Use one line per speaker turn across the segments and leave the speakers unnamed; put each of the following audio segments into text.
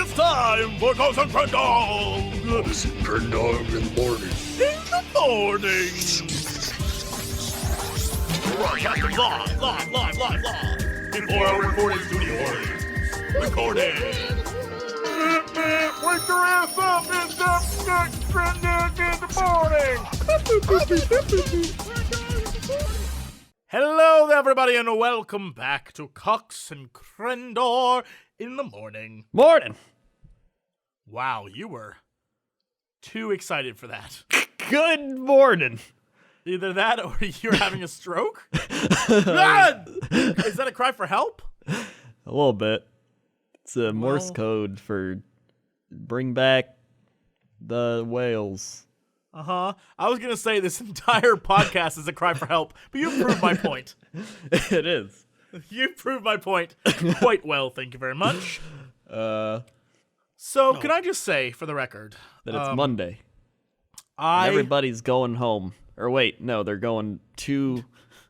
it's time for Kush and Crendor.
Kush and Crendor in the morning.
In the morning. Broadcasting live. Before our recording studio audience. Recording. Wake your ass up, it's the Crendor in the morning. Hello there, everybody, and welcome back to Kush and Crendor in the morning.
Morning.
Wow, you were too excited for that.
Good morning.
Either that or you're having a stroke? God! Is that a cry for help?
A little bit. It's a Morse code for bring back the whales.
Uh-huh. I was going to say this entire podcast is a cry for help, but you proved my point.
It is.
You proved my point quite well, thank you very much. Can I just say, for the record,
that it's Monday.
And
everybody's going home. Or wait, no, they're going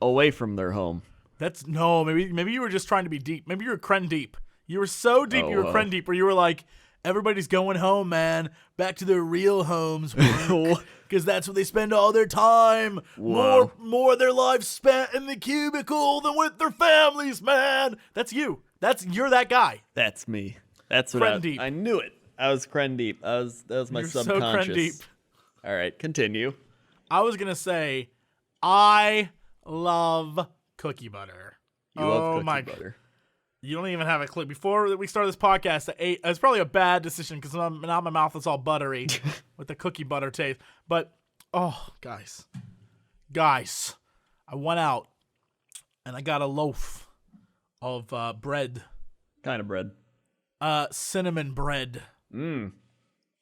away from their home.
Maybe you were just trying to be deep. Maybe you were Cren deep. You were so deep, you were Cren deep, where you were like, everybody's going home, man. Back to their real homes. Because that's where they spend all their time.
Whoa.
More of their lives spent in the cubicle than with their families, man. That's you. You're that guy.
That's me. That's what
Cren deep.
I knew it. I was Cren deep. That was my
You're
subconscious.
So Cren deep.
All right, continue.
I was going to say, I love cookie butter.
You love cookie butter.
You don't even have a clip. Before we started this podcast, it's probably a bad decision because now my mouth is all buttery with the cookie butter taste. But, guys, I went out and I got a loaf of bread.
Kind of bread.
Cinnamon bread.
Mmm.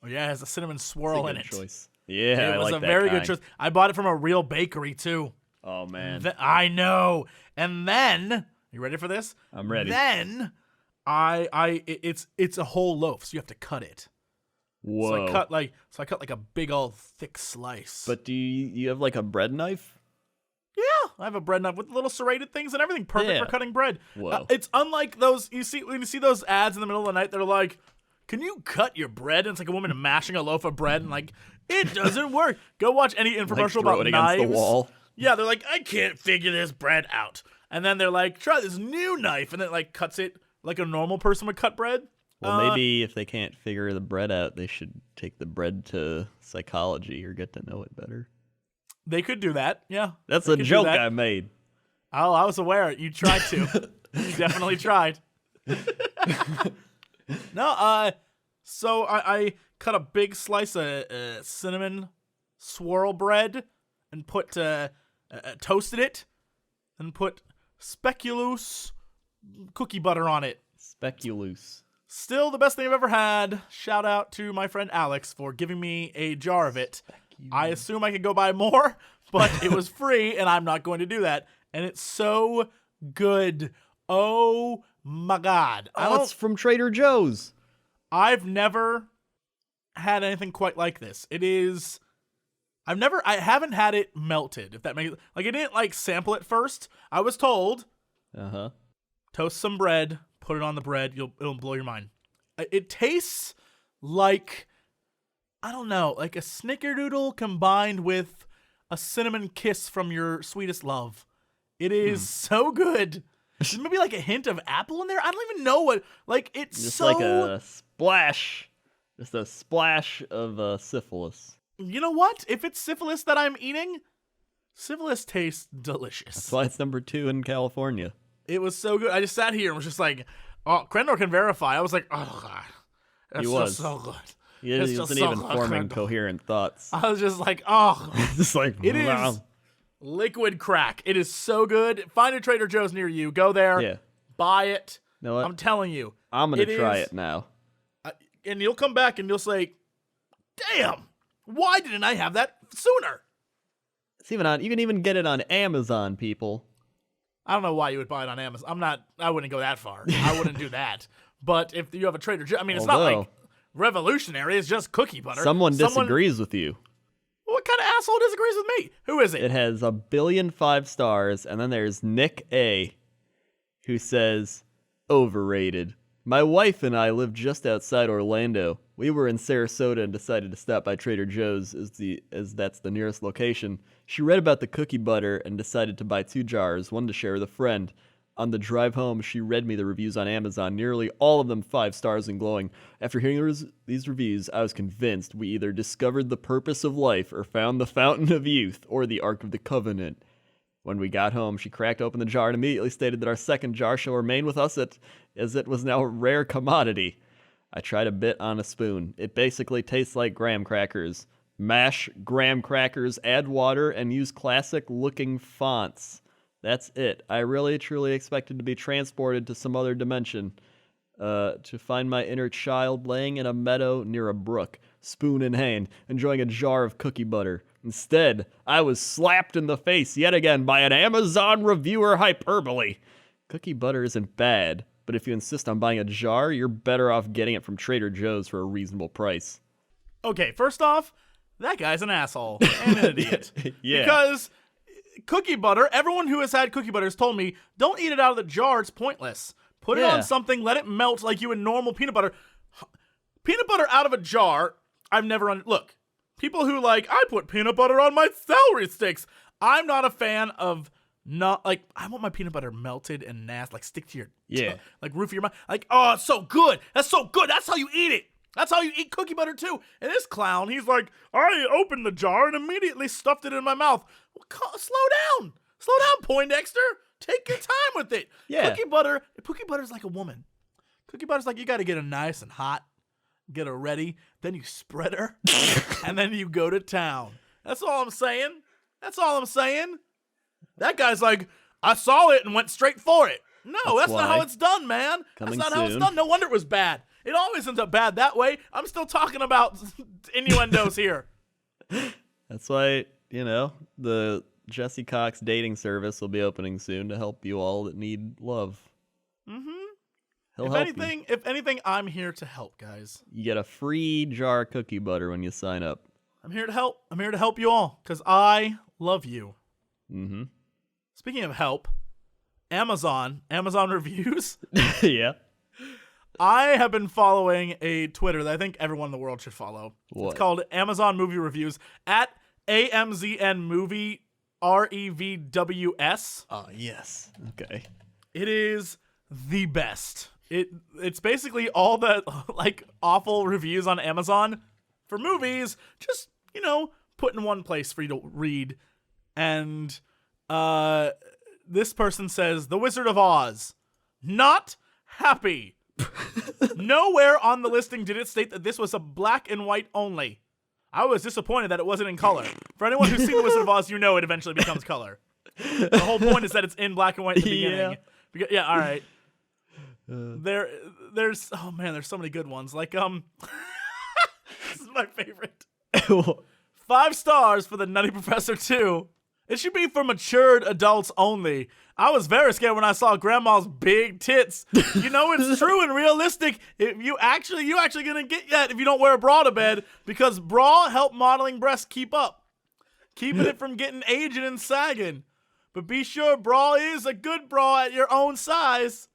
Oh, yeah, it has a cinnamon swirl in it.
Choice. Yeah,
it was
like
a
that
very
kind.
good choice. I bought it from a real bakery, too.
Oh, man.
I know. And then, you ready for this?
I'm ready.
Then, it's a whole loaf, so you have to cut it.
Whoa.
So I cut like a big old thick slice.
But do you have like a bread knife?
Yeah, I have a bread knife with little serrated things and everything, perfect for cutting bread.
Whoa.
It's unlike those when you see those ads in the middle of the night. They're like, "Can you cut your bread?" And it's like a woman mashing a loaf of bread, and like it doesn't work. Go watch any infomercial
throw
about
it
knives.
against the wall.
Yeah, they're like, I can't figure this bread out. And then they're like, try this new knife. And then it like cuts it like a normal person would cut bread.
Well, maybe if they can't figure the bread out, they should take the bread to psychology or get to know it better.
They could do that, yeah.
That's a joke I made.
Oh, I was aware. You tried to. You definitely tried. No, so I cut a big slice of cinnamon swirl bread and toasted it and put speculoos cookie butter on it.
Speculoos.
Still the best thing I've ever had. Shout out to my friend Alex for giving me a jar of it. I assume I could go buy more, but it was free and I'm not going to do that. And it's so good. Oh my God.
It's from Trader Joe's.
I've never had anything quite like this. I haven't had it melted, if that makes like I didn't like sample it first. I was told, toast some bread, put it on the bread, it'll blow your mind. It tastes like, I don't know, like a snickerdoodle combined with a cinnamon kiss from your sweetest love. It is so good. There's maybe like a hint of apple in there. I don't even know what, like it's
just
so
like a splash. Just a splash of syphilis.
You know what? If it's syphilis that I'm eating, syphilis tastes delicious.
That's why it's number 2 in California.
It was so good. I just sat here and was just like, oh, Crendor can verify. I was like, oh, God. That's just so good.
He wasn't even forming coherent thoughts.
I was just like, oh.
Just like,
it is liquid crack. It is so good. Find a Trader Joe's near you. Go there.
Yeah.
Buy it.
You know what?
I'm telling you.
I'm going to try it now.
And you'll come back and you'll say, damn. Why didn't I have that sooner?
It's even on. You can even get it on Amazon, people.
I don't know why you would buy it on Amazon. I wouldn't go that far. I wouldn't do that. But if you have a Trader Joe's, I mean, it's not like revolutionary. It's just cookie butter.
Someone disagrees with you.
What kind of asshole disagrees with me? Who is it?
It has 1 billion 5 stars, and then there's Nick A, who says, overrated. My wife and I live just outside Orlando. We were in Sarasota and decided to stop by Trader Joe's as that's the nearest location. She read about the cookie butter and decided to buy 2 jars, one to share with a friend. On the drive home, she read me the reviews on Amazon, nearly all of them 5 stars and glowing. After hearing these reviews, I was convinced we either discovered the purpose of life or found the fountain of youth or the Ark of the Covenant. When we got home, she cracked open the jar and immediately stated that our second jar shall remain with us as it was now a rare commodity. I tried a bit on a spoon. It basically tastes like graham crackers. Mash graham crackers, add water, and use classic-looking fonts. That's it. I really, truly expected to be transported to some other dimension, to find my inner child laying in a meadow near a brook, spoon in hand, enjoying a jar of cookie butter. Instead, I was slapped in the face yet again by an Amazon reviewer hyperbole. Cookie butter isn't bad, but if you insist on buying a jar, you're better off getting it from Trader Joe's for a reasonable price.
Okay, first off, that guy's an asshole and an idiot.
Yeah.
Because cookie butter, everyone who has had cookie butter has told me, don't eat it out of the jar, it's pointless. Put it on something, let it melt like you would normal peanut butter. Peanut butter out of a jar, I've never look, people who I put peanut butter on my celery sticks. I'm not a fan of I want my peanut butter melted and nasty, stick to your roof of your mouth. Oh, it's so good. That's so good. That's how you eat it. That's how you eat cookie butter too. And this clown, he's like, I opened the jar and immediately stuffed it in my mouth. Well, slow down. Slow down, Poindexter. Take your time with it.
Yeah.
Cookie butter's like a woman. Cookie butter's like, you got to get her nice and hot, get her ready, then you spread her, and then you go to town. That's all I'm saying. That guy's like, I saw it and went straight for it. No, that's not how it's done, man. That's not how it's done. No wonder it was bad. It always ends up bad that way. I'm still talking about innuendos here.
That's why, the Jesse Cox dating service will be opening soon to help you all that need love.
Mm-hmm. If anything, I'm here to help, guys.
You get a free jar of cookie butter when you sign up.
I'm here to help. I'm here to help you all because I love you.
Mm-hmm.
Speaking of help, Amazon reviews.
Yeah.
I have been following a Twitter that I think everyone in the world should follow.
What?
It's called Amazon Movie Reviews at AMZN Movie REVWS.
Yes. Okay.
It is the best. It's basically all the awful reviews on Amazon for movies, just put in one place for you to read. And this person says, The Wizard of Oz, not happy. Nowhere on the listing did it state that this was a black and white only. I was disappointed that it wasn't in color. For anyone who's seen The Wizard of Oz, it eventually becomes color. The whole point is that it's in black and white in the beginning. Yeah, all right. There's so many good ones. This is my favorite. 5 stars for The Nutty Professor 2. It should be for matured adults only. I was very scared when I saw Grandma's big tits. It's true and realistic. If you actually gonna get that if you don't wear a bra to bed, because bra help modeling breasts keep up, keeping it from getting aged and sagging. But be sure bra is a good bra at your own size.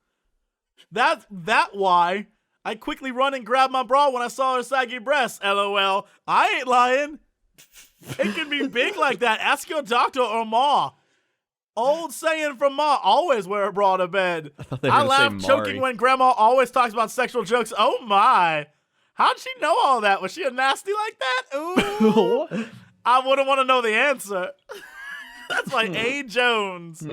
That why I quickly run and grab my bra when I saw her saggy breasts. LOL. I ain't lying. It can be big like that. Ask your doctor or ma. Old saying from ma, always wear a bra to bed. I laugh choking when grandma always talks about sexual jokes. Oh my. How'd she know all that? Was she a nasty like that? Ooh. I wouldn't want to know the answer. That's like A. Jones.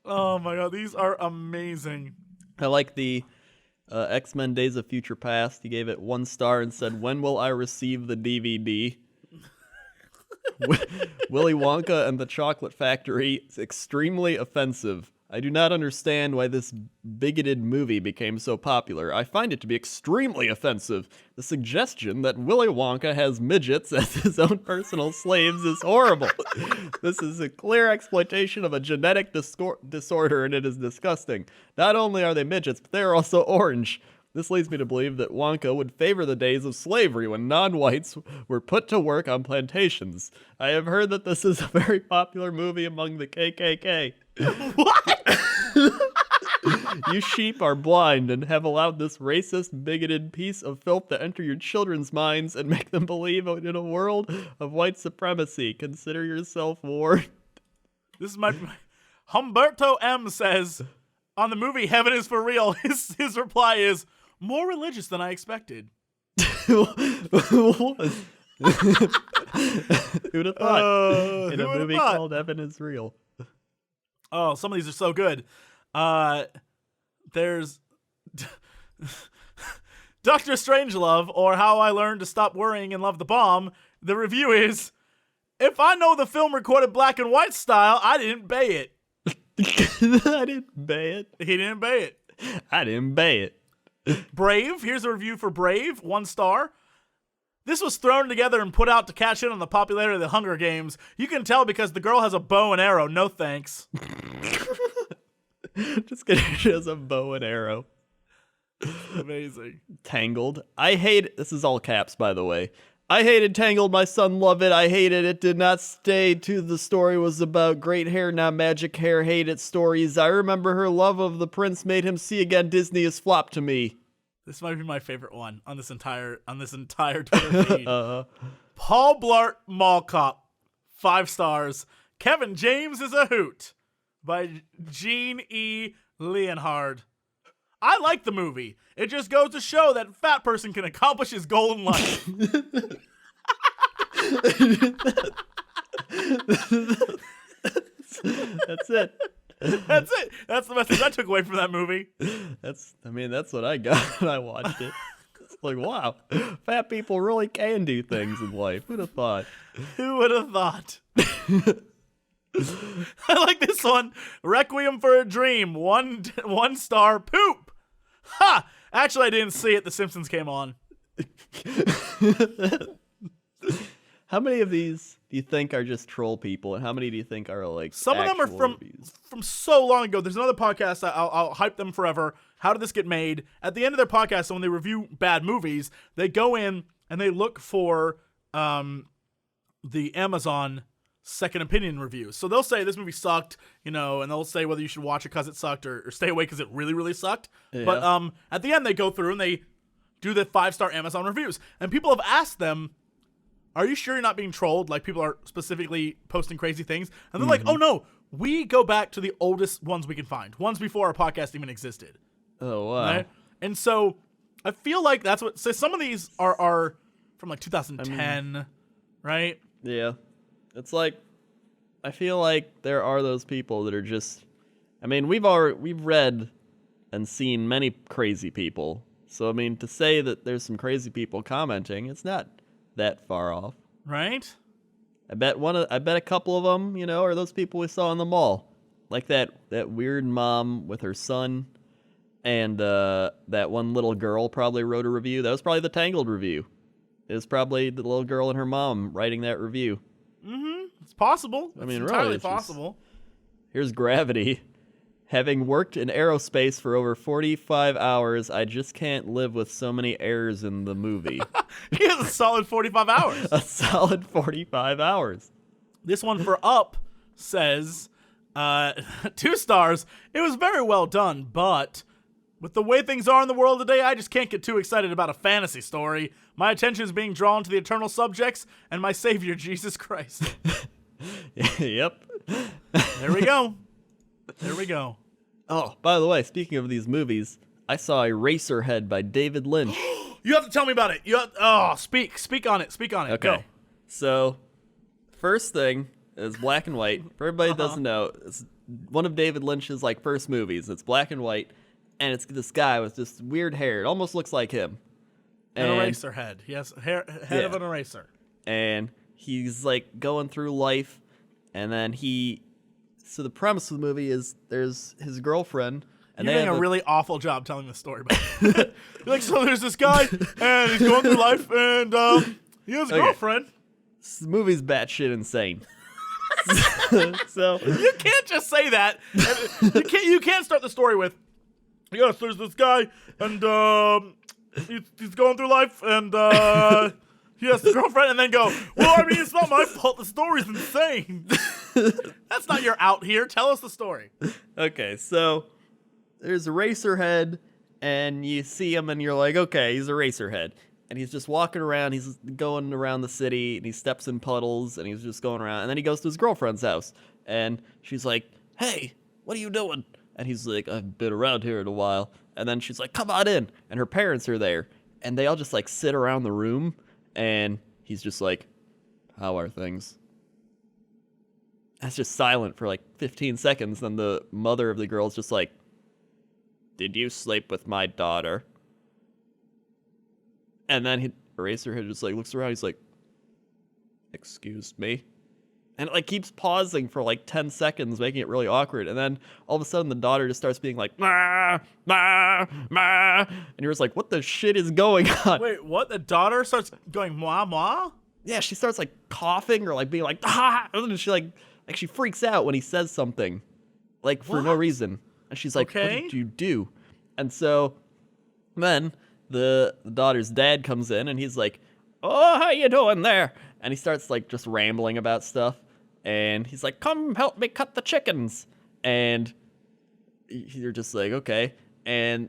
Oh my god, these are amazing.
I like the X-Men Days of Future Past. He gave it 1 star and said, when will I receive the DVD? Willy Wonka and the Chocolate Factory is extremely offensive. I do not understand why this bigoted movie became so popular. I find it to be extremely offensive. The suggestion that Willy Wonka has midgets as his own personal slaves is horrible. This is a clear exploitation of a genetic disorder, and it is disgusting. Not only are they midgets, but they are also orange. This leads me to believe that Wonka would favor the days of slavery when non-whites were put to work on plantations. I have heard that this is a very popular movie among the KKK.
What?
You sheep are blind and have allowed this racist, bigoted piece of filth to enter your children's minds and make them believe in a world of white supremacy. Consider yourself warned.
This is my Humberto M says on the movie Heaven is for Real. His reply is more religious than I expected.
Who'd have thought? In a movie called Heaven is Real.
Oh, some of these are so good. There's Dr. Strangelove, or How I Learned to Stop Worrying and Love the Bomb. The review is, if I know the film recorded black and white style, I didn't bay it.
I didn't bay it.
He didn't bay it.
I didn't bay it.
Brave, here's a review for Brave, 1 star. This was thrown together and put out to cash in on the popularity of the Hunger Games. You can tell because the girl has a bow and arrow. No thanks.
Just kidding. She has a bow and arrow.
Amazing.
Tangled. I hate. This is all caps, by the way. I hated Tangled. My son loved it. I hated it. Did not stay to the story was about great hair, not magic hair. Hated stories. I remember her love of the prince made him see again. Disney is flop to me.
This might be my favorite one on this entire Twitter feed. Paul Blart Mall Cop, 5 stars. Kevin James is a hoot by Gene E. Leonhard. I like the movie. It just goes to show that a fat person can accomplish his goal in life.
That's it.
That's it. That's the message I took away from that movie.
That's what I got when I watched it. It's like, wow, fat people really can do things in life. Who'd have thought?
Who would have thought? I like this one. Requiem for a Dream, 1 star. Poop. Ha! Actually, I didn't see it. The Simpsons came on.
How many of these do you think are just troll people, and how many do you think are like
some of them are from so long ago? There's another podcast I'll hype them forever. How did this get made? At the end of their podcast, so when they review bad movies, they go in and they look for the Amazon second opinion reviews. So they'll say this movie sucked, and they'll say whether you should watch it because it sucked or stay away because it really, really sucked. Yeah. But at the end, they go through and they do the 5-star Amazon reviews, and people have asked them, are you sure you're not being trolled? Like, people are specifically posting crazy things. And they're like, oh, no, we go back to the oldest ones we can find. Ones before our podcast even existed.
Oh, wow. Right?
And so I feel like that's what... So some of these are from, like, 2010, right?
Yeah. It's like... I feel like there are those people that are just... I mean, we've read and seen many crazy people. So, I mean, to say that there's some crazy people commenting, it's not... that far off,
right?
I bet a couple of them, are those people we saw in the mall, like that weird mom with her son, and that one little girl probably wrote a review. That was probably the Tangled review. It was probably the little girl and her mom writing that review.
Mm-hmm. It's possible. It's entirely possible.
Here's Gravity. Having worked in aerospace for over 45 hours, I just can't live with so many errors in the movie.
He has a solid 45 hours.
A solid 45 hours.
This one for Up says, 2 stars. It was very well done, but with the way things are in the world today, I just can't get too excited about a fantasy story. My attention is being drawn to the eternal subjects and my savior, Jesus Christ.
Yep.
There we go. There we go.
Oh, by the way, speaking of these movies, I saw Eraserhead by David Lynch.
You have to tell me about it. Speak on it. Speak on it.
Okay.
Go.
So, first thing is black and white. For everybody that doesn't know, it's one of David Lynch's first movies. It's black and white, and it's this guy with just weird hair. It almost looks like him.
An eraser head. He has head of an eraser.
And he's going through life, and then So the premise of the movie is there's his girlfriend. And
you're doing a really awful job telling the story. But so there's this guy, and he's going through life, and he has a girlfriend.
This movie's batshit insane. So
you can't just say that. You can't start the story with, yes, there's this guy, and he's going through life, and he has a girlfriend, and then go, well, I mean, it's not my fault. The story's insane. That's not your out here. Tell us the story.
Okay, so there's Eraserhead, and you see him, and you're like, okay, he's Eraserhead. And he's just walking around, he's going around the city, and he steps in puddles, and he's just going around. And then he goes to his girlfriend's house, and she's like, hey, what are you doing? And he's like, I've been around here in a while. And then she's like, come on in. And her parents are there, and they all just, like, sit around the room, and he's just like, how are things? That's just silent for, like, 15 seconds. Then the mother of the girl's just like, did you sleep with my daughter? And then Eraserhead just like looks around. He's like, excuse me? And it like keeps pausing for like 10 seconds, making it really awkward. And then all of a sudden the daughter just starts being like, ma, ma, ma. And you're just like, what the shit is going on?
Wait, what? The daughter starts going, moi, moi?
Yeah, she starts like coughing or like being like, ah. And she like she freaks out when he says something, like for no reason. And she's like, okay. What did you do? And so then the daughter's dad comes in, and he's like, oh, how you doing there? And he starts, like, just rambling about stuff. And he's like, come help me cut the chickens. And you're just like, okay. And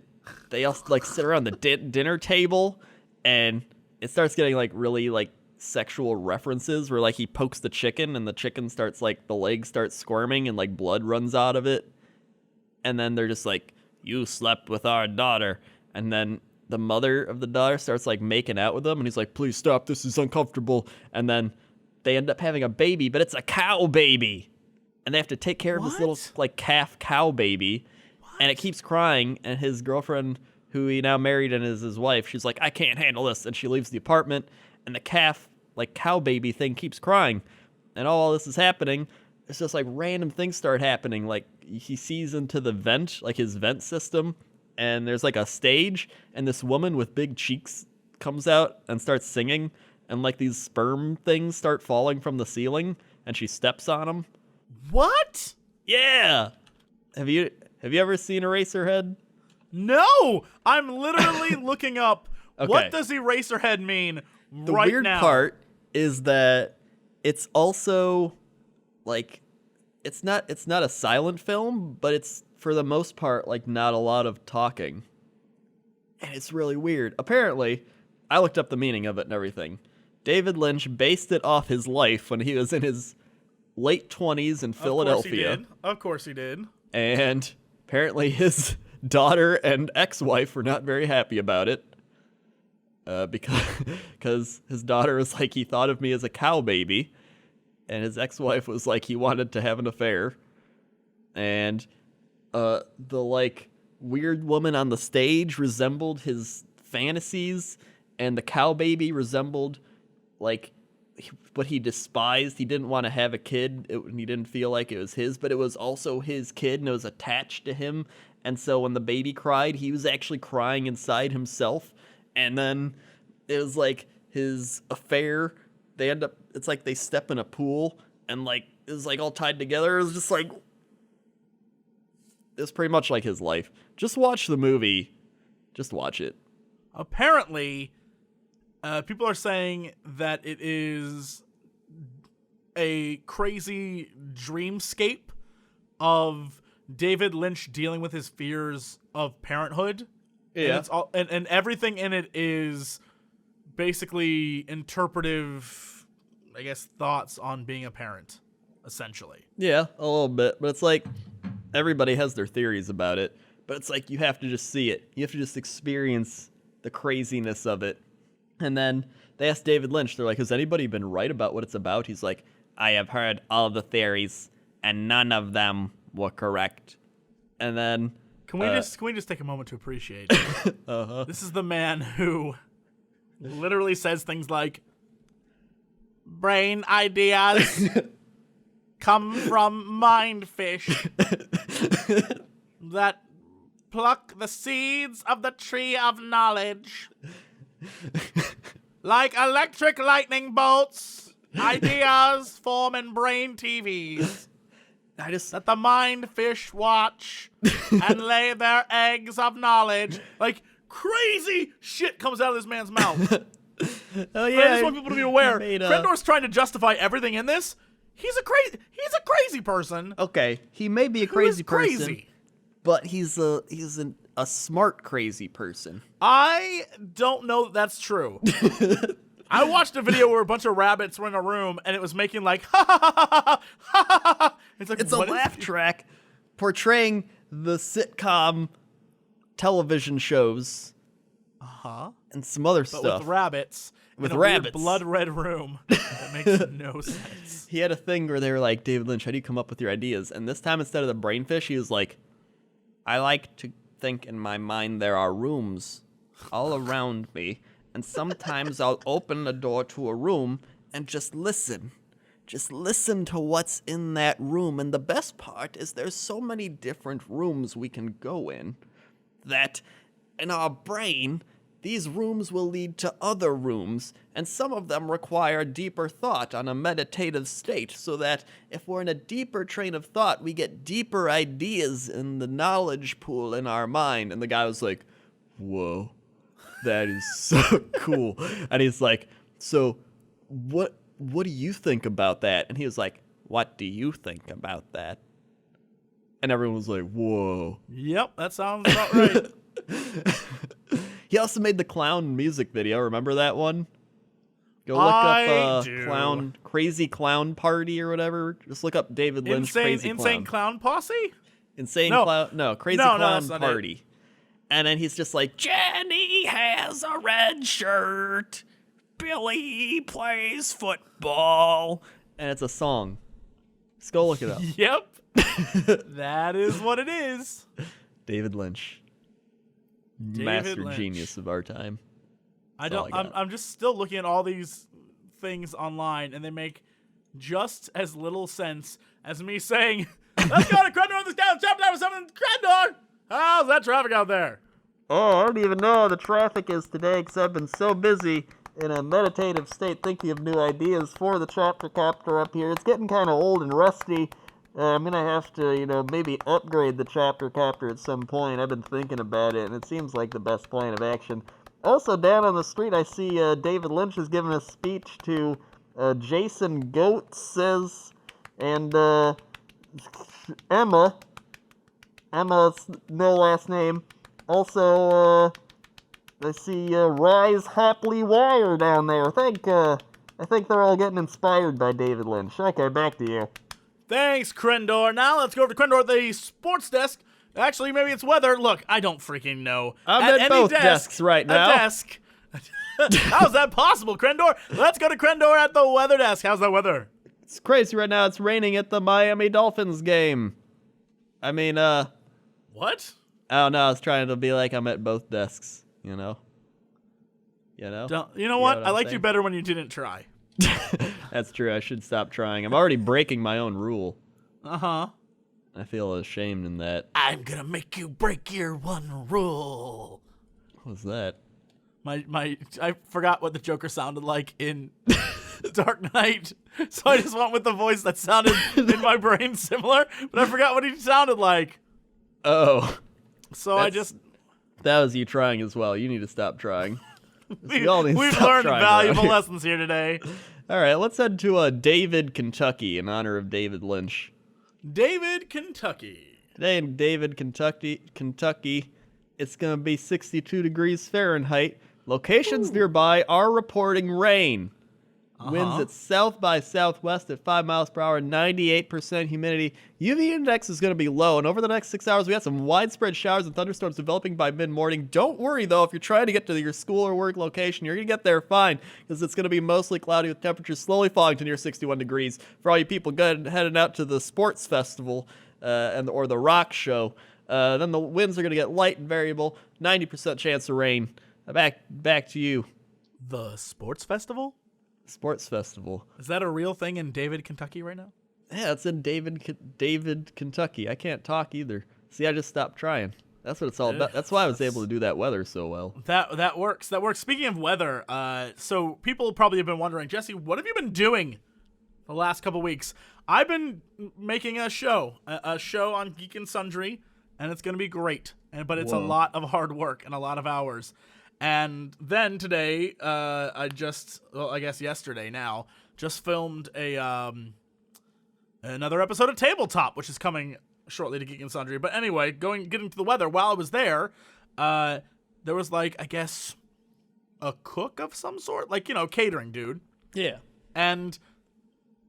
they all, like, sit around the dinner table, and it starts getting, like, really, like, sexual references where, like, he pokes the chicken, and the chicken starts, like, the leg starts squirming, and, like, blood runs out of it. And then they're just like, you slept with our daughter. And then the mother of the daughter starts like making out with him, and he's like, please stop, this is uncomfortable. And then they end up having a baby, but it's a cow baby. And they have to take care of this little like calf cow baby. And it keeps crying, and his girlfriend, who he now married and is his wife, she's like, I can't handle this. And she leaves the apartment, and the calf, like cow baby thing keeps crying. And all this is happening. It's just like random things start happening. Like he sees into the vent, like his vent system, and there's like a stage, and this woman with big cheeks comes out and starts singing, and like these sperm things start falling from the ceiling, and she steps on them.
What?
Yeah. Have you ever seen Eraserhead?
No, I'm literally looking up. Okay. What does Eraserhead mean right now? The
weird part is that it's also like it's not a silent film, but it's for the most part like not a lot of talking. And it's really weird. Apparently, I looked up the meaning of it and everything. David Lynch based it off his life when he was in his late 20s in Philadelphia.
Of course he did.
And apparently his daughter and ex-wife were not very happy about it. Because his daughter was like, he thought of me as a cow baby. And his ex-wife was like, he wanted to have an affair. And the like weird woman on the stage resembled his fantasies, and the cow baby resembled like what he despised. He didn't want to have a kid. He didn't feel like it was his, but it was also his kid, and it was attached to him. And so when the baby cried, he was actually crying inside himself. And then it was like his affair. They end up, it's like they step in a pool, and like it was like all tied together. It was just like, it's pretty much like his life. Just watch the movie. Just watch it.
Apparently, people are saying that it is a crazy dreamscape of David Lynch dealing with his fears of parenthood. Yeah. And it's all, and everything in it is basically interpretive, I guess, thoughts on being a parent, essentially.
Yeah, a little bit. But it's like everybody has their theories about it. But it's like you have to just see it. You have to just experience the craziness of it. And then they asked David Lynch, they're like, has anybody been right about what it's about? He's like, I have heard all the theories, and none of them were correct. And then
Can we just take a moment to appreciate it? Uh-huh. This is the man who literally says things like, brain ideas come from mind fish that pluck the seeds of the tree of knowledge. Like electric lightning bolts, ideas form in brain TVs. That the mind fish watch and lay their eggs of knowledge. Like, crazy shit comes out of this man's mouth. Oh yeah, I just want people to be aware. Crendor's trying to justify everything in this. He's a crazy person.
Okay, he may be a crazy person.
Crazy.
but he's a smart crazy person.
I don't know that that's true. I watched a video where a bunch of rabbits were in a room and it was making like ha ha ha ha ha ha ha.
It's a laugh track portraying the sitcom television shows. And some other stuff.
But with rabbits.
With
in a
rabbits.
Weird blood red room. That makes no sense.
He had a thing where they were like, David Lynch, how do you come up with your ideas? And this time, instead of the brainfish, he was like, I like to think in my mind there are rooms all around me. And sometimes I'll open the door to a room and just listen. Just listen to what's in that room. And the best part is there's so many different rooms we can go in that in our brain, these rooms will lead to other rooms, and some of them require deeper thought on a meditative state, so that if we're in a deeper train of thought, we get deeper ideas in the knowledge pool in our mind. And the guy was like, whoa, that is so cool. And he's like, so what do you think about that? And he was like, what do you think about that? And everyone was like, whoa.
Yep, that sounds about right.
He also made the clown music video. Remember that one? Go look up Crazy Clown Party or whatever. Just look up David Lynch Crazy Clown.
Insane Clown Posse?
Crazy Clown Party. And then he's just like, Jenny has a red shirt. Billy plays football. And it's a song. Just go look it up.
Yep. That is what it is.
David Lynch. Master genius of our time.
I'm just still looking at all these things online, and they make just as little sense as me saying, let's go to Crendor on this down chapter number 7 Crendor. How's that traffic out there?
Oh, I don't even know how the traffic is today because I've been so busy in a meditative state thinking of new ideas for the chapter captor up here. It's getting kind of old and rusty. I'm going to have to, maybe upgrade the chapter captor at some point. I've been thinking about it, and it seems like the best plan of action. Also, down on the street, I see David Lynch is giving a speech to Jason Goetz and Emma. Emma's no last name. Also, I see Rise Happily Wire down there. I think they're all getting inspired by David Lynch. Okay, back to you.
Thanks, Crendor. Now let's go over to Crendor at the sports desk. Actually, maybe it's weather. Look, I don't freaking know.
I'm at both desks right now.
A desk. How's that possible, Crendor? Let's go to Crendor at the weather desk. How's that weather?
It's crazy right now. It's raining at the Miami Dolphins game. I mean,
What?
I don't know. I was trying to be like I'm at both desks, You know
what? I liked you better when you didn't try.
That's true. I should stop trying. I'm already breaking my own rule.
Uh-huh.
I feel ashamed in that.
I'm gonna make you break your one rule.
What was that?
I forgot what the Joker sounded like in Dark Knight, so I just went with the voice that sounded in my brain similar, but I forgot what he sounded like.
Oh.
So
That was you trying as well. You need to stop trying.
We've learned valuable lessons here today.
All right, let's head to David, Kentucky, in honor of David Lynch.
David, Kentucky.
Today in David, Kentucky, it's going to be 62 degrees Fahrenheit. Locations nearby are reporting rain. Winds at south by southwest at 5 miles per hour, 98% humidity. UV index is going to be low, and over the next 6 hours, we have some widespread showers and thunderstorms developing by mid-morning. Don't worry, though, if you're trying to get to your school or work location, you're going to get there fine, because it's going to be mostly cloudy with temperatures slowly falling to near 61 degrees. For all you people heading out to the sports festival or the rock show, then the winds are going to get light and variable, 90% chance of rain. Back to you.
The sports festival?
Sports festival.
Is that a real thing in David, Kentucky right now?
Yeah, it's in David, Kentucky. I can't talk either. See, I just stopped trying. That's what it's all about. That's why I was able to do that weather so well.
That works. Speaking of weather, so people probably have been wondering, Jesse, what have you been doing the last couple weeks? I've been making a show on Geek and Sundry, and it's going to be great. But it's a lot of hard work and a lot of hours. And then today, I guess yesterday now, just filmed another episode of Tabletop, which is coming shortly to Geek and Sundry. But anyway, getting to the weather, while I was there, there was like, I guess, a cook of some sort, like, catering dude.
Yeah.
And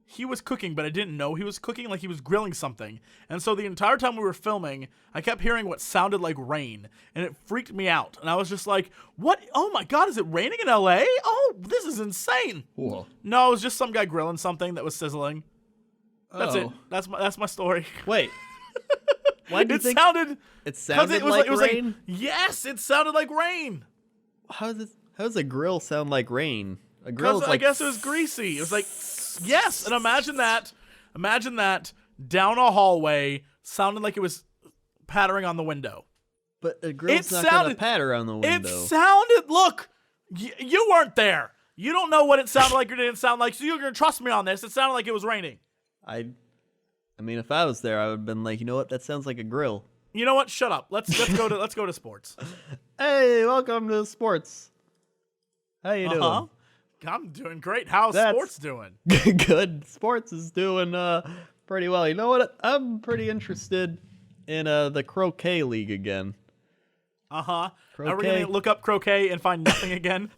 he was cooking, but I didn't know he was cooking, like he was grilling something. And so the entire time we were filming, I kept hearing what sounded like rain, and it freaked me out. And I was just like, what? Oh my God, is it raining in LA? Oh, this is insane.
Whoa.
No, it was just some guy grilling something that was sizzling. That's it. That's my story.
Wait. Why do you think it sounded like rain?
Yes, it sounded like rain.
How does a grill sound like rain? A grill is like,
I guess it was greasy. It was like, yes, and imagine that down a hallway sounding like it was pattering on the window.
But a grill's not going to patter on the window.
It sounded, look, you weren't there. You don't know what it sounded like or didn't sound like, so you're going to trust me on this. It sounded like it was raining.
I mean, if I was there, I would have been like, you know what? That sounds like a grill.
You know what? Shut up. Let's go to sports.
Hey, welcome to sports. How you doing?
I'm doing great. How's sports doing?
Good. Sports is doing pretty well. You know what? I'm pretty interested in the croquet league again.
Are we going to look up croquet and find nothing again?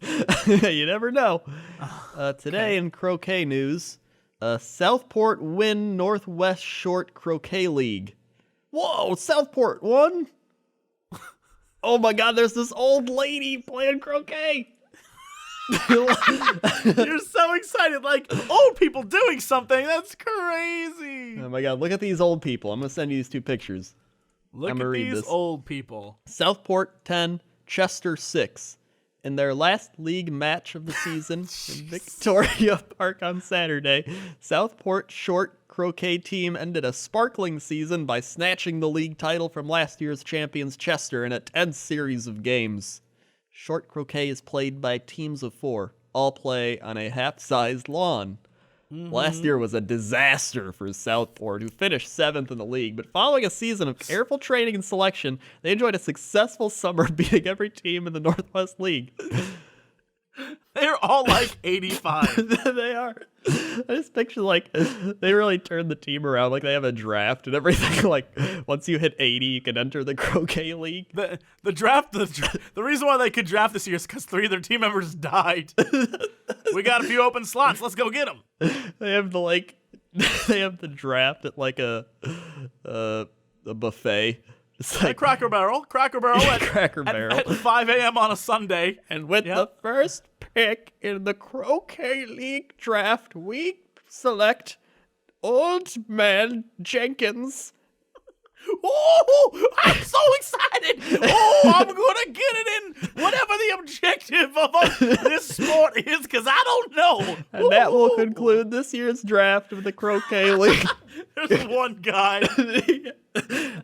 You never know. Today in croquet news, Southport win Northwest Short Croquet League. Whoa, Southport won? Oh my God, there's this old lady playing croquet.
You're so excited, like old people doing something. That's crazy.
Oh my God, look at these old people. I'm going to send you these two pictures.
Look at these old people.
Southport 10, Chester 6. In their last league match of the season in Victoria Park on Saturday, Southport Short Croquet team ended a sparkling season by snatching the league title from last year's champions Chester in a tense series of games. Short croquet is played by teams of 4. All play on a half-sized lawn. Last year was a disaster for Southport, who finished 7th in the league, but following a season of careful training and selection, they enjoyed a successful summer beating every team in the Northwest League.
They're all like 85.
They are. I just picture, like, they really turned the team around. Like, they have a draft and everything. Like, once you hit 80, you can enter the croquet league.
The draft, the reason why they could draft this year is because 3 of their team members died. We got a few open slots. Let's go get them.
They have the draft at, like, a buffet. It's like
Cracker Barrel at 5 a.m. on a Sunday.
And with the first pick in the Croquet League draft, we select Old Man Jenkins.
Oh, I'm so excited. Oh, I'm going to get it in whatever the objective of this sport is, because I don't know.
And that will conclude this year's draft of the Croquet League.
There's one guy.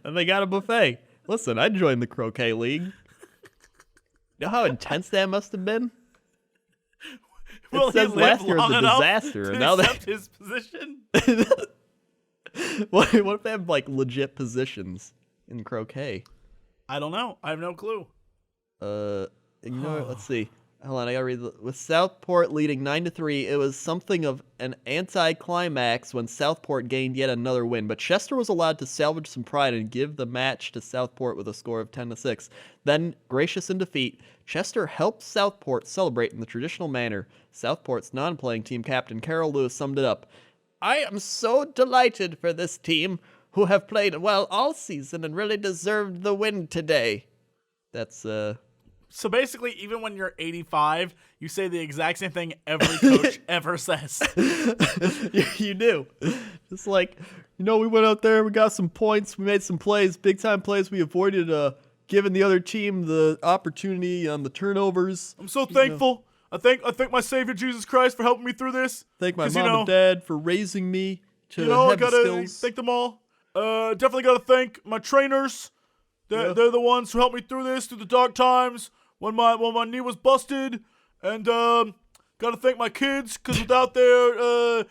And they got a buffet. Listen, I joined the Croquet League. You know how intense that must have been?
Well,
it says last year was a disaster, and now
accept his position.
What if they have, like, legit positions in croquet?
I don't know. I have no clue.
Let's see. Hold on, I gotta read. With Southport leading 9-3, it was something of an anticlimax when Southport gained yet another win. But Chester was allowed to salvage some pride and give the match to Southport with a score of 10-6. Then, gracious in defeat, Chester helped Southport celebrate in the traditional manner. Southport's non-playing team captain Carol Lewis summed it up. I am so delighted for this team, who have played well all season and really deserved the win today. That's,
So basically, even when you're 85, you say the exact same thing every coach ever says.
You do. Just like, we went out there, we got some points, we made some plays, big-time plays. We avoided giving the other team the opportunity on the turnovers.
I'm so thankful. I thank my Savior Jesus Christ for helping me through this.
Thank my mom and dad for raising me to have
I gotta
skills.
thank them all. Definitely gotta thank my trainers. They're the ones who helped me through this, through the dark times when my knee was busted. And gotta thank my kids, because without their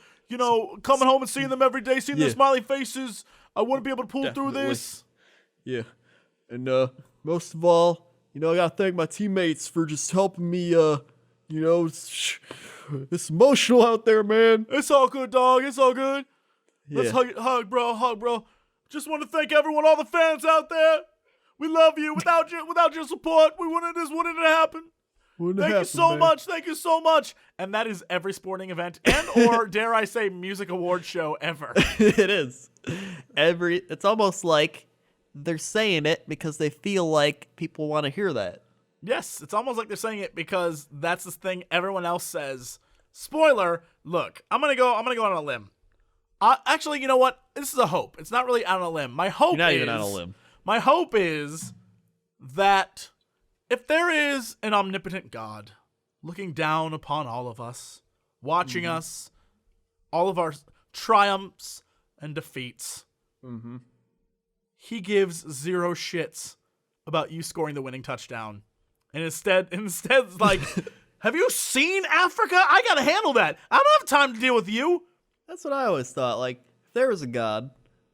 coming home and seeing them every day, seeing their smiley faces, I wouldn't be able to pull through this.
Yeah. And most of all, I gotta thank my teammates for just helping me. It's emotional out there, man.
It's all good, dog. It's all good.
Yeah.
Let's hug, bro. Just want to thank everyone, all the fans out there. We love you. Without your support, this wouldn't have happened. Thank you so much. Thank you so much. And that is every sporting event and or dare I say music award show ever.
It is. It's almost like they're saying it because they feel like people want to hear that.
Yes, it's almost like they're saying it because that's the thing everyone else says. Spoiler, look, I'm gonna go on a limb. Actually, you know what? This is a hope. It's not really out on a limb. My hope
You're not even on a limb.
My hope is that if there is an omnipotent God looking down upon all of us, watching us, all of our triumphs and defeats, he gives zero shits about you scoring the winning touchdown. And instead it's like, have you seen Africa? I gotta handle that. I don't have time to deal with you.
That's what I always thought. Like, if there was a God,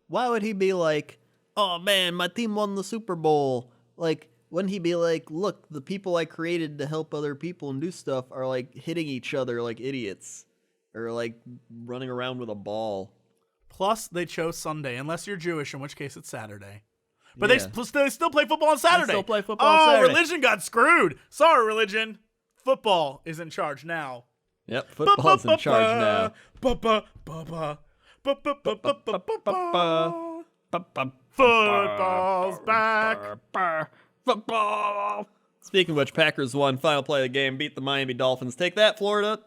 why would he be like, oh man, my team won the Super Bowl? Like, wouldn't he be like, look, the people I created to help other people and do stuff are like hitting each other like idiots or like running around with a ball.
Plus, they chose Sunday, unless you're Jewish, in which case it's Saturday. But they still play football on Saturday.
They still play football on Saturday.
Religion got screwed. Sorry, religion. Football is in charge now.
Yep, football's in charge now.
Football's back.
Football. Speaking of which, Packers won. Final play of the game. Beat the Miami Dolphins. Take that, Florida.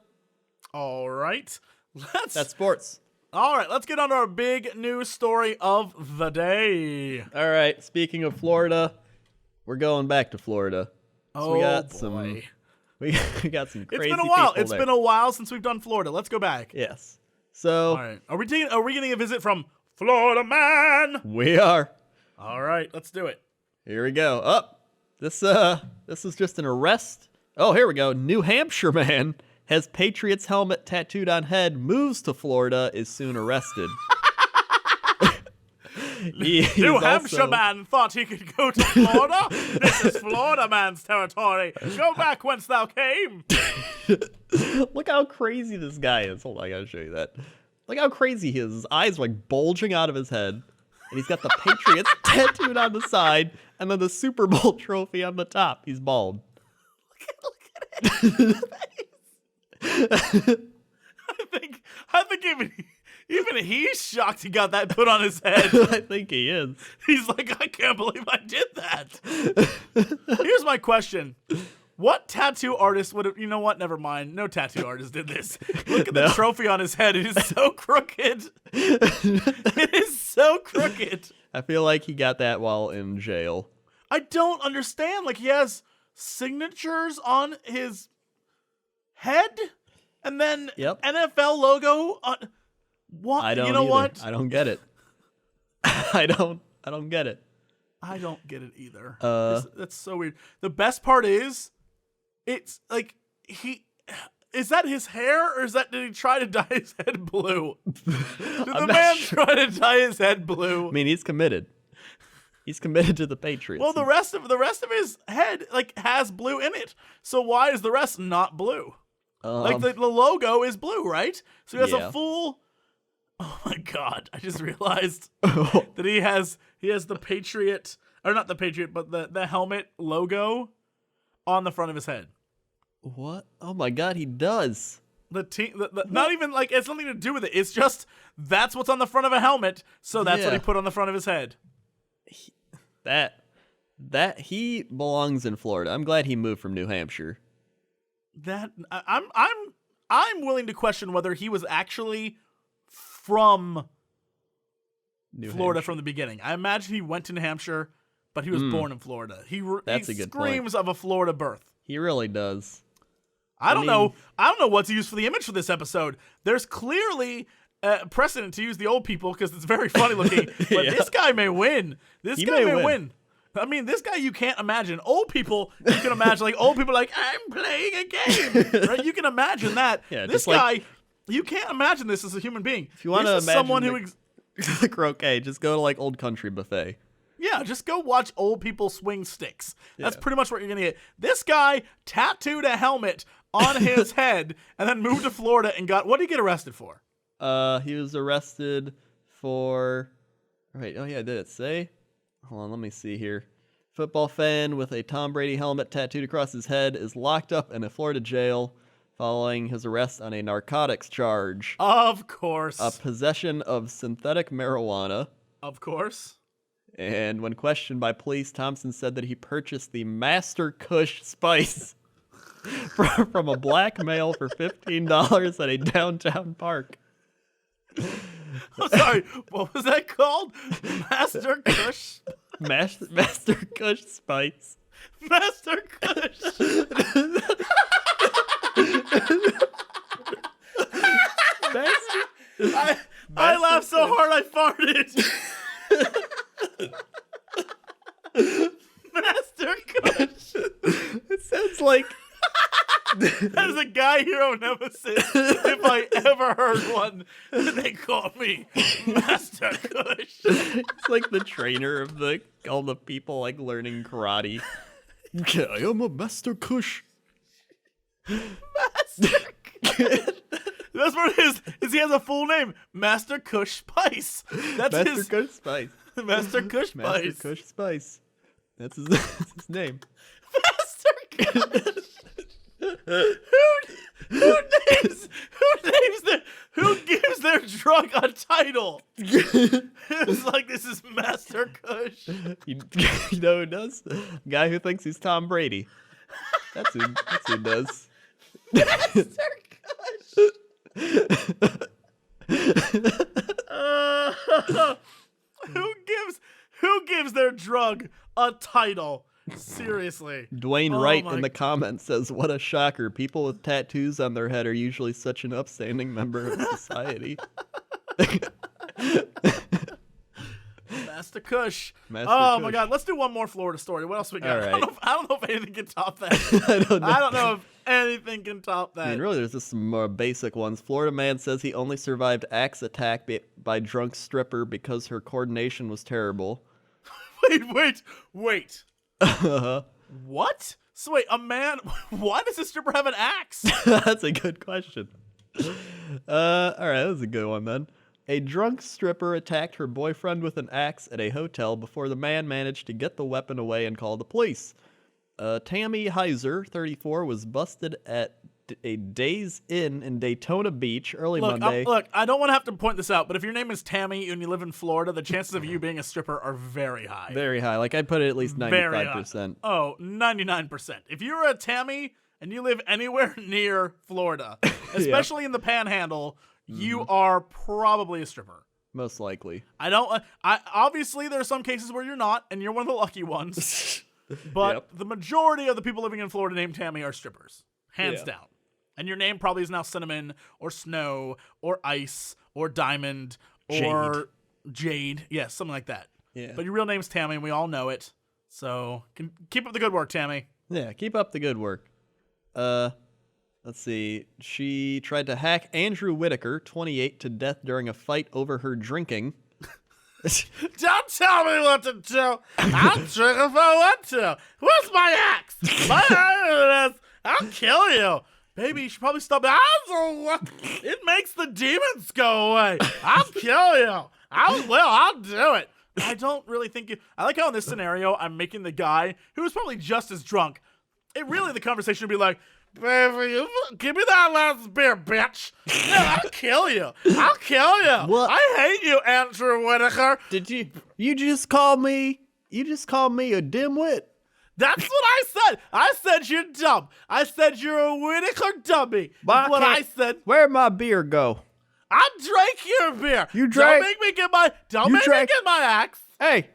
All right.
That's sports.
All right, let's get on to our big news story of the day.
All right, speaking of Florida, we're going back to Florida. So we got
boy.
We got some crazy
It's been a while.
people
It's
there.
been a while since we've done Florida. Let's go back.
Yes. So
all right. Are we getting a visit from Florida Man?
We are.
All right, let's do it.
Here we go. This is just an arrest. Oh, here we go. New Hampshire man has Patriots helmet tattooed on head, moves to Florida, is soon arrested.
New Hampshire man thought he could go to Florida? This is Florida man's territory. Go back whence thou came.
Look how crazy this guy is. Hold on, I gotta show you that. Look how crazy he is. His eyes are like bulging out of his head. And he's got the Patriots tattooed on the side, and then the Super Bowl trophy on the top. He's bald.
Look at it. I think even he's shocked he got that put on his head.
I think he is.
He's like, I can't believe I did that. Here's my question. What tattoo artist would have, you know what? Never mind. No tattoo artist did this. Look at the trophy on his head. It is so crooked. It is so crooked.
I feel like he got that while in jail.
I don't understand. Like, he has signatures on his head and then NFL logo on what?
I don't
you know
either.
what?
I don't get it. I don't get it.
I don't get it either. That's so weird. The best part is it's like is that his hair or did he try to dye his head blue? Did the man try to dye his head blue?
I mean, he's committed. He's committed to the Patriots.
Well, the rest of his head like has blue in it. So why is the rest not blue? Like the logo is blue, right? So he has a full. Oh my God! I just realized that he has the Patriot, or not the Patriot, but the helmet logo on the front of his head.
What? Oh my God, he does.
The team, not even like it's nothing to do with it. It's just that's what's on the front of a helmet, so that's what he put on the front of his head.
That he belongs in Florida. I'm glad he moved from New Hampshire.
That I'm willing to question whether he was actually from Florida from the beginning. I imagine he went to New Hampshire, but he was born in Florida.
That's
he
a good
screams of a Florida birth.
He really does.
I don't know what to use for the image for this episode. There's clearly precedent to use the old people because it's very funny looking. But this guy may win. This guy may win. I mean, this guy you can't imagine. Old people, you can imagine like old people like I'm playing a game, right? You can imagine that.
Yeah,
this guy, you can't imagine this as a human being.
If you want to imagine
someone
the croquet, just go to like Old Country Buffet.
Yeah, just go watch old people swing sticks. That's pretty much what you're gonna get. This guy tattooed a helmet on his head and then moved to Florida and what did he get arrested for?
He was arrested for Right. Oh, yeah, did it say? Hold on, let me see here. Football fan with a Tom Brady helmet tattooed across his head is locked up in a Florida jail following his arrest on a narcotics charge.
Of course.
A possession of synthetic marijuana.
Of course.
And when questioned by police, Thompson said that he purchased the Master Kush spice from a black male for $15 at a downtown park.
I'm sorry, what was that called? Master Kush?
Master Kush spice.
Master Kush. I laughed so hard I farted. Master Kush.
It sounds like
That is a guy hero nemesis. If I ever heard one, they call me Master Kush.
it's like the trainer of all the people like learning karate. Okay, I am a Master Kush.
Master Kush. That's what it is he has a full name. Master Kush Spice. That's
Master
his
Kush spice.
Master Kush Spice.
Master Kush spice. That's his name.
Master Kush. Who gives their drug a title? It's like, this is Master Kush.
You know who does? Guy who thinks he's Tom Brady. That's who does.
Master Kush. Who gives their drug a title? Seriously.
Dwayne Wright in the comments says, "What a shocker! People with tattoos on their head are usually such an upstanding member of society."
Master Kush.
Master
Oh
Kush.
my God! Let's do one more Florida story. What else we got?
All right.
I don't know if anything can top that.
I don't know
if anything can top that.
I mean, really, there's just some more basic ones. Florida man says he only survived axe attack by drunk stripper because her coordination was terrible.
Wait. What? So wait, a man? Why does a stripper have an axe?
That's a good question. All right, that was a good one then. A drunk stripper attacked her boyfriend with an axe at a hotel before the man managed to get the weapon away and call the police. Tammy Heiser, 34, was busted at a Days Inn in Daytona Beach early Monday.
Look, I don't want to have to point this out, but if your name is Tammy and you live in Florida, the chances of you being a stripper are very high.
Very high. Like, I'd put it at least 95%.
Oh, 99%. If you're a Tammy and you live anywhere near Florida, especially in the Panhandle, you are probably a stripper.
Most likely.
Obviously, there are some cases where you're not, and you're one of the lucky ones. But the majority of the people living in Florida named Tammy are strippers. Hands down. And your name probably is now Cinnamon or Snow or Ice or Diamond or Jade. Yes, something like that.
Yeah.
But your real name's Tammy, and we all know it. So keep up the good work, Tammy.
Yeah, keep up the good work. Let's see. She tried to hack Andrew Whitaker, 28, to death during a fight over her drinking.
Don't tell me what to do. I'll drink if I want to. Where's my axe? I'll kill you. Baby, you should probably stop. It makes the demons go away. I'll kill you. I'll do it. I don't really think you. I like how in this scenario, I'm making the guy who was probably just as drunk. The conversation would be like, baby, you give me that last beer, bitch. Yeah, I'll kill you. I'll kill you.
What?
I hate you, Andrew Whitaker.
Did you just call me a dimwit?
That's what I said. I said you're dumb. I said you're a Whitaker dummy. That's what I said.
Where'd my beer go?
I drank your beer.
You drank?
Don't make me get my axe.
Hey,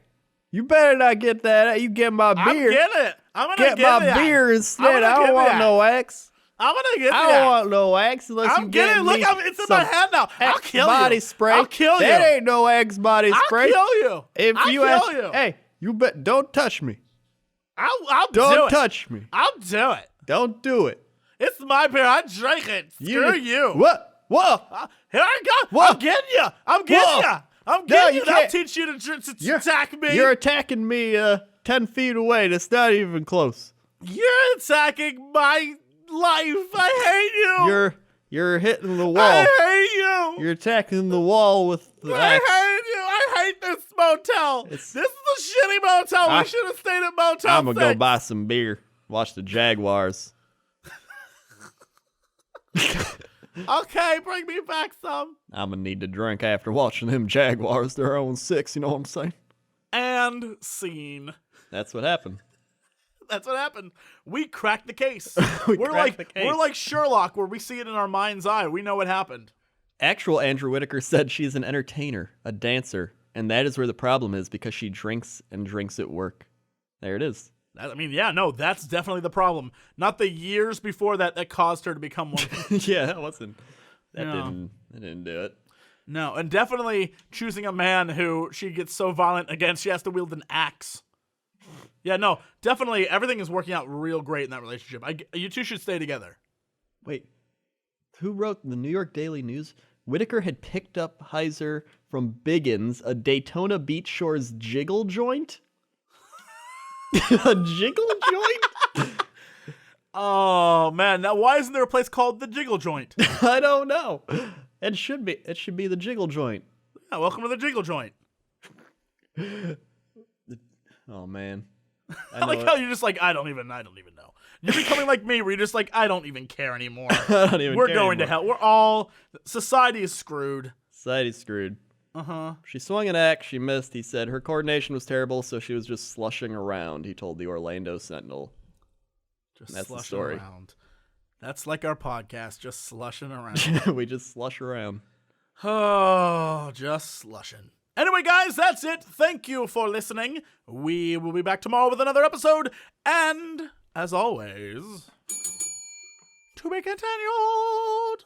you better not get that. You get my beer.
I'm getting it. I'm gonna
get my beer instead. I don't want no axe.
I'm gonna get
I don't want no axe unless you get me.
Look, it's in my hand now. I'll kill you.
Body spray.
I'll kill you.
That ain't no axe body spray.
I'll kill you.
I'll kill you. Hey, don't touch me.
I'll do it.
Don't touch me.
I'll do it.
Don't do it.
It's my beer. I drank it. Screw you.
What? Whoa.
Here I go.
Whoa.
I'm getting you. I'm getting you. I'm getting you. I'll teach you to attack me.
You're attacking me 10 feet away. That's not even close.
You're attacking my life. I hate you.
You're hitting the wall.
I hate you.
You're attacking the wall with the axe.
I hate you. I hate this motel. This is a shitty motel. We should have stayed at Motel
I'm going to
6.
go buy some beer. Watch the Jaguars.
Okay, bring me back some.
I'm going to need to drink after watching them Jaguars. They're 0-6, you know what I'm saying?
And scene.
That's what happened.
That's what happened. We cracked the case.
We're
like Sherlock, where we see it in our mind's eye. We know what happened.
Actual Andrew Whitaker said she's an entertainer, a dancer, and that is where the problem is because she drinks and drinks at work. There it is.
That's definitely the problem. Not the years before that caused her to become one.
Yeah, that didn't do it.
No, and definitely choosing a man who she gets so violent against, she has to wield an axe. Yeah, no, definitely everything is working out real great in that relationship. You two should stay together.
Wait, who wrote the New York Daily News? Whitaker had picked up Heiser from Biggins, a Daytona Beach Shores jiggle joint? A jiggle joint?
Oh, man. Now, why isn't there a place called the Jiggle Joint?
I don't know. It should be. It should be the jiggle joint.
Yeah, welcome to the Jiggle Joint.
Oh, man.
I like how you're just like, I don't even know. You're becoming like me, where you're just like, I don't even care anymore. We're going to hell. We're all, society is screwed.
Society's screwed.
Uh-huh.
She swung an axe, she missed, he said. Her coordination was terrible, so she was just slushing around, he told the Orlando Sentinel. That's the story.
Around. That's like our podcast, just slushing around.
We just slush around.
Oh, just slushing. Anyway, guys, that's it. Thank you for listening. We will be back tomorrow with another episode. And, as always, to be continued.